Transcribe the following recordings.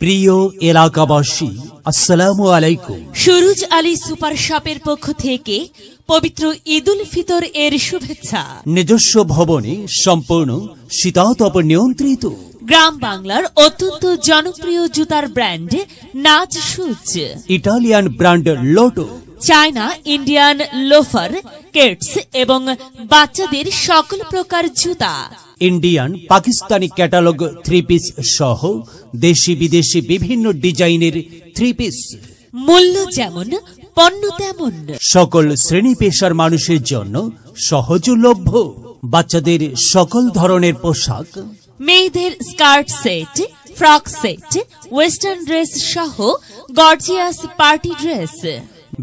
প্রিয় এলাকাবাসী, আসসালামু আলাইকুম। সুরুজ আলী সুপার শপের পক্ষ থেকে পবিত্র ঈদ উল ফিতর এর শুভেচ্ছা। নিজস্ব ভবনে সম্পূর্ণ শীতাতপ নিয়ন্ত্রিত গ্রাম বাংলার অত্যন্ত জনপ্রিয় জুতার brand Naz shoes, Italian brand Lotto, China Indian loafer, keds এবং বাচ্চাদের সকল প্রকার জুতা, Indian Pakistani catalogue three piece সহ দেশি বিদেশি বিভিন্ন ডিজাইনের থ্রি পিস। মূল্য যেমন পণ্য তেমন। সকল শ্রেণী পেশার মানুষের জন্য সহজলভ্য। বাচ্চাদের সকল ধরনের পোশাক, মেয়েদের skirt set, frock set, western dress সহ গর্জিয়াস পার্টি ড্রেস,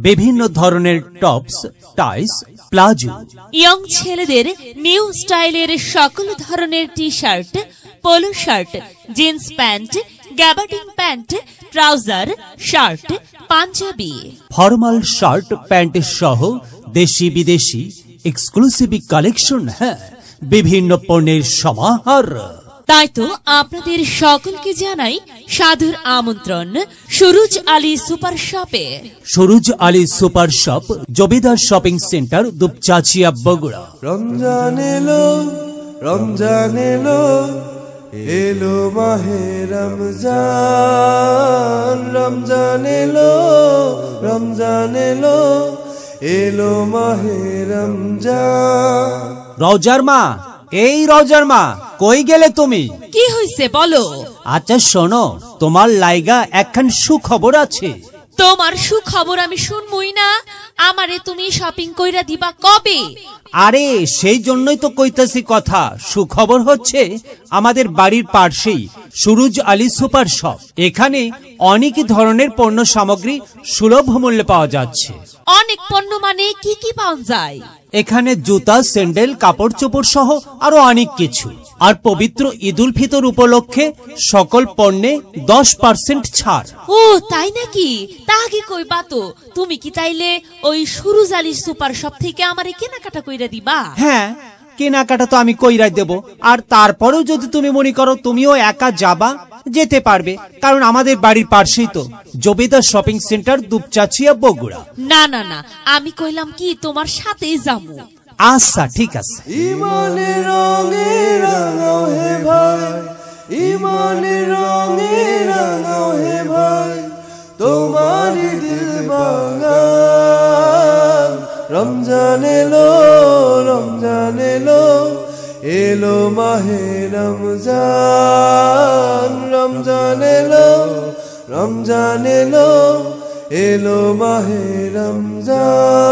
বিভিন্ন ধরনের টপস, টাইস, প্লাজো, ইয়ং ছেলেদের নিউ স্টাইলের সকল ধরনের T shirt, polo shirt, jeans pant, gabardine pant, trouser, shirt, panjabi, formal shirt pant সহ দেশি বিদেশি এক্সক্লুসিভ কালেকশন। হ্যাঁ, বিভিন্ন পণ্যের সমাহার। তাই তো আপনাদের সকলকে জানাই সাদর আমন্ত্রণ Suruj Ali super shop. Suruj Ali super shop, জবেদার শপিং সেন্টার, দুপচাচিয়া, বগুড়া। রমজান এলো, রমজান এলো, এলো মাহে রমজান। রমজান এলো, রমজান এলো, এলো মাহে রমজান। রওজার মা, এই রওজার মা, কই গেলে তুমি? কি হইছে বলো? আচ্ছা শোনো, তোমার লাইগা একখান সুখবর আছে। তোমার সুখবর আমি শুনবই না? আমারে তুমি শপিং কইরা দিবা কবে? আরে সেই জন্যই তো কইতাছি কথা। সুখবর হচ্ছে আমাদের বাড়ির পাশেই সুরুজ আলী সুপার শপ। এখানে অনেক ধরনের পণ্য সামগ্রী সুলভ মূল্যে পাওয়া যাচ্ছে। অনেক পণ্য মানে কি কি পাওয়া যায়? এখানে জুতা, স্যান্ডেল, কাপড় চোপড় সহ আরো অনেক কিছু। আর পবিত্র ঈদ উল ফিতর উপলক্ষে সকল পণ্যে 10% ছাড়। ও তাই নাকি? তা আগে কইবা তো। তুমি কি তাইলে ওই সুরুজ আলী সুপার শপ থেকে আমারে কেনাকাটা কইরা দিবা? হ্যাঁ, কেনাকাটা তো আমি কইরাই দেব। আর তারপরেও যদি তুমি মনে করো তুমিও একা যাবা, যেতে পারবে, কারণ আমাদের বাড়ির পাশেই তো জবেদার শপিং সেন্টার, দুপচাচিয়া, বগুড়া। না না না, আমি কইলাম কি তোমার সাথেই যাবো। আচ্ছা ঠিক আছে। ইমানের রঙে রাঙাও হে ভাই, ইমানের রঙে রাঙাও হে ভাই, তোমারই দিল বাগান। রমজান এলো, রমজান এলো, এলো মাহে রমজান। রমজান এলো, রমজান এলো, এলো মাহে রমজান।